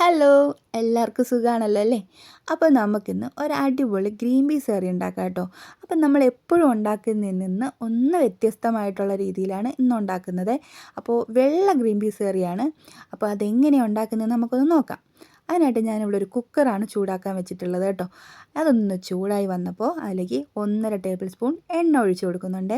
Hello, എല്ലാവർക്കും സുഖമാണല്ലോ അല്ലേ? അപ്പോൾ നമുക്കിന്ന് ഒരു അടിപൊളി ഗ്രീൻ പീസ് കറി ഉണ്ടാക്കാം കേട്ടോ. അപ്പം നമ്മൾ എപ്പോഴും ഉണ്ടാക്കുന്നതിൽ നിന്ന് ഒന്ന് വ്യത്യസ്തമായിട്ടുള്ള രീതിയിലാണ് ഇന്ന് ഉണ്ടാക്കുന്നത്. അപ്പോൾ വെള്ള ഗ്രീൻ പീസ് കറിയാണ്. അപ്പോൾ അതെങ്ങനെയാണ് ഉണ്ടാക്കുന്നത് നമുക്കൊന്ന് നോക്കാം. അതിനായിട്ട് ഞാനിവിടെ ഒരു കുക്കറാണ് ചൂടാക്കാൻ വെച്ചിട്ടുള്ളത് കേട്ടോ. അതൊന്ന് ചൂടായി വന്നപ്പോൾ അതിലേക്ക് 1.5 ടേബിൾ സ്പൂൺ എണ്ണ ഒഴിച്ച് കൊടുക്കുന്നുണ്ട്.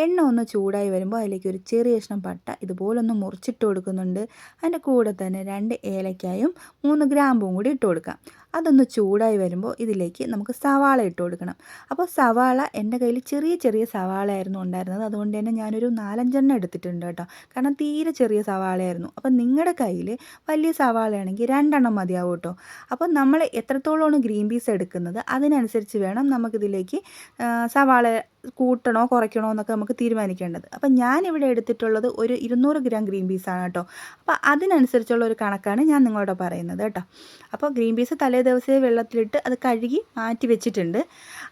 എണ്ണ ഒന്ന് ചൂടായി വരുമ്പോൾ അതിലേക്ക് ഒരു ചെറിയ കഷ്ണം പട്ട ഇതുപോലൊന്ന് മുറിച്ചിട്ട് കൊടുക്കുന്നുണ്ട്. അതിൻ്റെ കൂടെ തന്നെ 2 ഏലക്കായും 3 ഗ്രാമ്പും കൂടി ഇട്ട് കൊടുക്കാം. അതൊന്ന് ചൂടായി വരുമ്പോൾ ഇതിലേക്ക് നമുക്ക് സവാള ഇട്ട് കൊടുക്കണം. അപ്പോൾ സവാള എൻ്റെ കയ്യിൽ ചെറിയ ചെറിയ സവാളയായിരുന്നു ഉണ്ടായിരുന്നത്. അതുകൊണ്ട് തന്നെ ഞാനൊരു 4-5 എടുത്തിട്ടുണ്ട് കേട്ടോ. കാരണം തീരെ ചെറിയ സവാളയായിരുന്നു. അപ്പം നിങ്ങളുടെ കയ്യിൽ വലിയ സവാളയാണെങ്കിൽ 2 മതിയാവും കേട്ടോ. അപ്പം നമ്മൾ എത്രത്തോളമാണ് ഗ്രീൻ പീസ് എടുക്കുന്നത് അതിനനുസരിച്ച് വേണം നമുക്കിതിലേക്ക് സവാള കൂട്ടണോ കുറയ്ക്കണോ എന്നൊക്കെ നമുക്ക് തീരുമാനിക്കേണ്ടത്. അപ്പം ഞാനിവിടെ എടുത്തിട്ടുള്ളത് ഒരു 200 ഗ്രാം ഗ്രീൻ പീസാണ് കേട്ടോ. അപ്പോൾ അതിനനുസരിച്ചുള്ള ഒരു കണക്കാണ് ഞാൻ നിങ്ങളോട് പറയുന്നത് കേട്ടോ. അപ്പോൾ ഗ്രീൻ പീസ് തലേ ദിവസമേ വെള്ളത്തിലിട്ട് അത് കഴുകി മാറ്റി വെച്ചിട്ടുണ്ട്.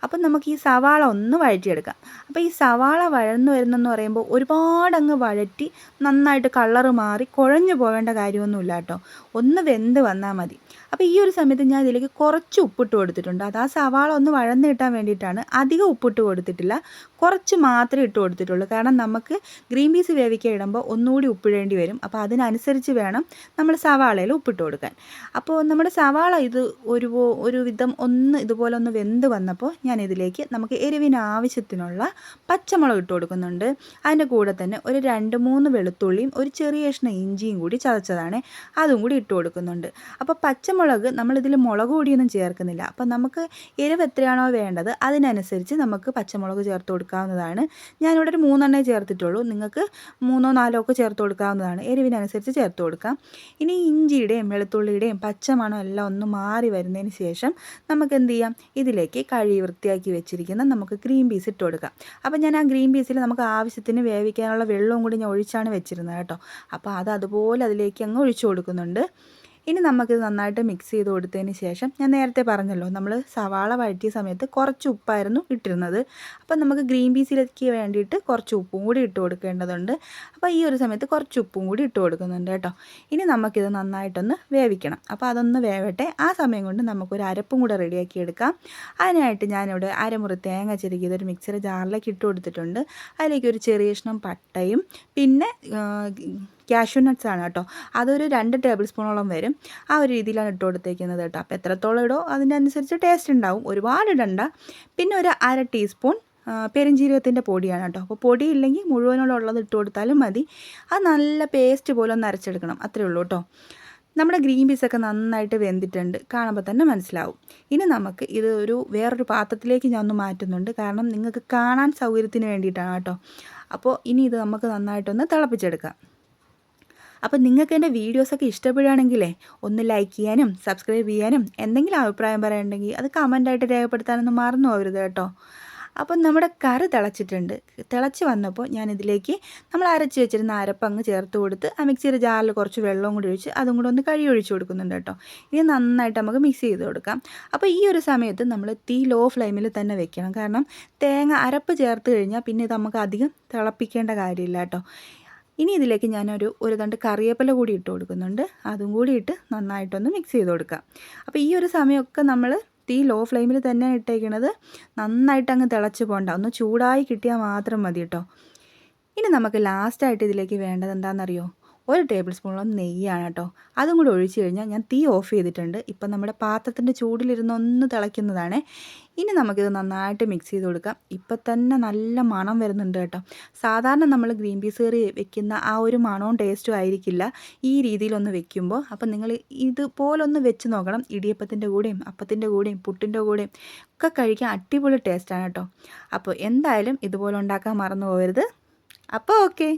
അപ്പം നമുക്ക് ഈ സവാള ഒന്ന് വഴറ്റിയെടുക്കാം. അപ്പോൾ ഈ സവാള വഴന്നു വരുന്നെന്ന് പറയുമ്പോൾ ഒരുപാടങ്ങ് വഴറ്റി നന്നായിട്ട് കളറ് മാറി കുഴഞ്ഞു പോകേണ്ട കാര്യമൊന്നുമില്ല കേട്ടോ. ഒന്ന് വെന്ത് വന്നാൽ മതി. അപ്പോൾ ഈ ഒരു സമയത്ത് ഞാൻ ഇതിലേക്ക് കുറച്ച് ഉപ്പിട്ട് കൊടുത്തിട്ടുണ്ട്. അത് ആ സവാള ഒന്ന് വഴന്ന് കിട്ടാൻ വേണ്ടിയിട്ടാണ്. അധികം ഉപ്പിട്ട് കൊടുത്തിട്ടില്ല, കുറച്ച് മാത്രമേ ഇട്ട് കൊടുത്തിട്ടുള്ളൂ. കാരണം നമുക്ക് ഗ്രീൻ പീസ് വേവിക്കാൻ ഇടുമ്പോൾ ഒന്നുകൂടി ഉപ്പിടേണ്ടി വരും. അപ്പോൾ അതിനനുസരിച്ച് വേണം നമ്മൾ സവാളയിൽ ഉപ്പിട്ട് കൊടുക്കാൻ. അപ്പോൾ നമ്മുടെ സവാള ഇത് ഒരു വിധം ഒന്ന് ഇതുപോലെ ഒന്ന് വെന്ത് വന്നപ്പോൾ ഞാൻ ഇതിലേക്ക് നമുക്ക് എരിവിന് ആവശ്യത്തിനുള്ള പച്ചമുളക് ഇട്ട് കൊടുക്കുന്നുണ്ട്. അതിൻ്റെ കൂടെ തന്നെ ഒരു 2-3 വെളുത്തുള്ളിയും ഒരു ചെറിയ കഷ്ണം ഇഞ്ചിയും കൂടി ചതച്ചതാണ്, അതും കൂടി ഇട്ട് കൊടുക്കുന്നുണ്ട്. അപ്പോൾ പച്ചമുളക് നമ്മളിതിൽ മുളക് പൊടിയൊന്നും ചേർക്കുന്നില്ല. അപ്പം നമുക്ക് എരിവ് എത്രയാണോ വേണ്ടത് അതിനനുസരിച്ച് നമുക്ക് പച്ചമുളക് ചേർത്ത് കൊടുക്കാവുന്നതാണ്. ഞാനിവിടെ ഒരു 3 ചേർത്തിട്ടുള്ളൂ. നിങ്ങൾക്ക് 3-4 ഒക്കെ ചേർത്ത് കൊടുക്കാവുന്നതാണ്. എരിവിനനുസരിച്ച് ചേർത്ത് കൊടുക്കാം. ഇനി ഇഞ്ചിയുടെയും വെളുത്തുള്ളിയുടെയും പച്ചമണം എല്ലാം ഒന്ന് മാറി വരുന്നതിന് ശേഷം നമുക്ക് എന്ത് ചെയ്യാം, ഇതിലേക്ക് കഴുകി വൃത്തിയാക്കി വെച്ചിരിക്കുന്ന നമുക്ക് ഗ്രീൻ പീസ് ഇട്ട് കൊടുക്കാം. അപ്പോൾ ഞാൻ ആ ഗ്രീൻ പീസിൽ നമുക്ക് ആവശ്യത്തിന് വേവിക്കാനുള്ള വെള്ളവും കൂടി ഞാൻ ഒഴിച്ചാണ് വെച്ചിരുന്നത് കേട്ടോ. അപ്പോൾ അതുപോലെ അതിലേക്ക് അങ്ങ് ഒഴിച്ചു കൊടുക്കുന്നുണ്ട്. ഇനി നമുക്കിത് നന്നായിട്ട് മിക്സ് ചെയ്ത് കൊടുത്തതിന് ശേഷം ഞാൻ നേരത്തെ പറഞ്ഞല്ലോ, നമ്മൾ സവാള വഴറ്റിയ സമയത്ത് കുറച്ച് ഉപ്പായിരുന്നു ഇട്ടിരുന്നത്. അപ്പം നമുക്ക് ഗ്രീൻ പീസിലേക്ക് വേണ്ടിയിട്ട് കുറച്ച് ഉപ്പും കൂടി ഇട്ട് കൊടുക്കേണ്ടതുണ്ട്. അപ്പോൾ ഈ ഒരു സമയത്ത് കുറച്ച് ഉപ്പും കൂടി ഇട്ട് കൊടുക്കുന്നുണ്ട് കേട്ടോ. ഇനി നമുക്കിത് നന്നായിട്ടൊന്ന് വേവിക്കണം. അപ്പോൾ അതൊന്ന് വേവട്ടെ. ആ സമയം കൊണ്ട് നമുക്കൊരു അരപ്പും കൂടെ റെഡിയാക്കി എടുക്കാം. അതിനായിട്ട് ഞാനിവിടെ അരമുറി തേങ്ങ ചെരുകിയത് ഒരു മിക്സിയുടെ ജാറിലേക്ക് ഇട്ട് കൊടുത്തിട്ടുണ്ട്. അതിലേക്ക് ഒരു ചെറിയ കഷ്ണം പട്ടയും പിന്നെ കാഷ്യൂ നട്ട്സ് ആണ് കേട്ടോ. അതൊരു 2 ടേബിൾ സ്പൂണോളം വരും. ആ ഒരു രീതിയിലാണ് ഇട്ട് കൊടുത്തേക്കുന്നത് കേട്ടോ. അപ്പോൾ എത്രത്തോളം ഇടോ അതിനനുസരിച്ച് ടേസ്റ്റ് ഉണ്ടാവും, ഒരുപാട് ഇടണ്ട. പിന്നെ ഒരു 1/2 ടീസ്പൂൺ പെരുംജീരകത്തിൻ്റെ പൊടിയാണ് കേട്ടോ. അപ്പോൾ പൊടിയില്ലെങ്കിൽ മുഴുവനോടുള്ളത് ഇട്ട് കൊടുത്താലും മതി. അത് നല്ല പേസ്റ്റ് പോലെ ഒന്ന് അരച്ചെടുക്കണം, അത്രയേ ഉള്ളൂ കേട്ടോ. നമ്മുടെ ഗ്രീൻ പീസൊക്കെ നന്നായിട്ട് വെന്തിട്ടുണ്ട്, കാണുമ്പോൾ തന്നെ മനസ്സിലാവും. ഇനി നമുക്ക് ഇത് വേറൊരു പാത്രത്തിലേക്ക് ഞാൻ ഒന്ന് മാറ്റുന്നുണ്ട്. കാരണം നിങ്ങൾക്ക് കാണാൻ സൗകര്യത്തിന് വേണ്ടിയിട്ടാണ് കേട്ടോ. അപ്പോൾ ഇനി ഇത് നമുക്ക് നന്നായിട്ടൊന്ന് തിളപ്പിച്ചെടുക്കാം. അപ്പോൾ നിങ്ങൾക്ക് എൻ്റെ വീഡിയോസൊക്കെ ഇഷ്ടപ്പെടുകയാണെങ്കിലേ ഒന്ന് ലൈക്ക് ചെയ്യാനും സബ്സ്ക്രൈബ് ചെയ്യാനും എന്തെങ്കിലും അഭിപ്രായം പറയാനുണ്ടെങ്കിൽ അത് കമൻറ്റായിട്ട് രേഖപ്പെടുത്താനൊന്നും മറന്നു പോകരുത് കേട്ടോ. അപ്പം നമ്മുടെ കറി തിളച്ചിട്ടുണ്ട്. തിളച്ച് വന്നപ്പോൾ ഞാനിതിലേക്ക് നമ്മൾ അരച്ച് വെച്ചിരുന്ന അരപ്പങ്ങ് ചേർത്ത് കൊടുത്ത് ആ മിക്സിയുടെ ജാറിൽ കുറച്ച് വെള്ളവും കൂടി ഒഴിച്ച് അതും കൂടെ ഒന്ന് കഴുകി ഒഴിച്ച് കൊടുക്കുന്നുണ്ട് കേട്ടോ. ഇനി നന്നായിട്ട് നമുക്ക് മിക്സ് ചെയ്ത് കൊടുക്കാം. അപ്പോൾ ഈ ഒരു സമയത്ത് നമ്മൾ തീ ലോ ഫ്ലെയിമിൽ തന്നെ വെക്കണം. കാരണം തേങ്ങ അരപ്പ് ചേർത്ത് കഴിഞ്ഞാൽ പിന്നെ ഇത് നമുക്ക് അധികം തിളപ്പിക്കേണ്ട കാര്യമില്ല കേട്ടോ. ഇനി ഇതിലേക്ക് ഒരു തണ്ട് കറിവേപ്പില കൂടി ഇട്ട് കൊടുക്കുന്നുണ്ട്. അതും കൂടി ഇട്ട് നന്നായിട്ടൊന്ന് മിക്സ് ചെയ്ത് കൊടുക്കാം. അപ്പോൾ ഈ ഒരു സമയമൊക്കെ നമ്മൾ തീ ലോ ഫ്ലെയിമിൽ തന്നെ ഇട്ടേക്കണത്. നന്നായിട്ട് അങ്ങ് തിളച്ച് പോകണ്ട, ഒന്ന് ചൂടായി കിട്ടിയാൽ മാത്രം മതി കേട്ടോ. ഇനി നമുക്ക് ലാസ്റ്റായിട്ട് ഇതിലേക്ക് വേണ്ടത് എന്താണെന്നറിയോ? 1 ടേബിൾ സ്പൂണോളം നെയ്യാണ് കേട്ടോ. അതും കൂടി ഒഴിച്ച് കഴിഞ്ഞാൽ ഞാൻ തീ ഓഫ് ചെയ്തിട്ടുണ്ട്. ഇപ്പം നമ്മുടെ പാത്രത്തിൻ്റെ ചൂടിലിരുന്ന് ഒന്ന് തിളയ്ക്കുന്നതാണ്. ഇനി നമുക്കിത് നന്നായിട്ട് മിക്സ് ചെയ്ത് കൊടുക്കാം. ഇപ്പം തന്നെ നല്ല മണം വരുന്നുണ്ട് കേട്ടോ. സാധാരണ നമ്മൾ ഗ്രീൻ പീസ് കറി വെക്കുന്ന ആ ഒരു മണവും ടേസ്റ്റും ആയിരിക്കില്ല ഈ രീതിയിലൊന്ന് വെക്കുമ്പോൾ. അപ്പം നിങ്ങൾ ഇതുപോലൊന്ന് വെച്ച് നോക്കണം. ഇടിയപ്പത്തിൻ്റെ കൂടെയും അപ്പത്തിൻ്റെ കൂടെയും പുട്ടിൻ്റെ കൂടെയും ഒക്കെ കഴിക്കാൻ അടിപൊളി ടേസ്റ്റാണ് കേട്ടോ. അപ്പോൾ എന്തായാലും ഇതുപോലെ ഉണ്ടാക്കാൻ മറന്നു പോകരുത്. അപ്പോൾ ഓക്കെ.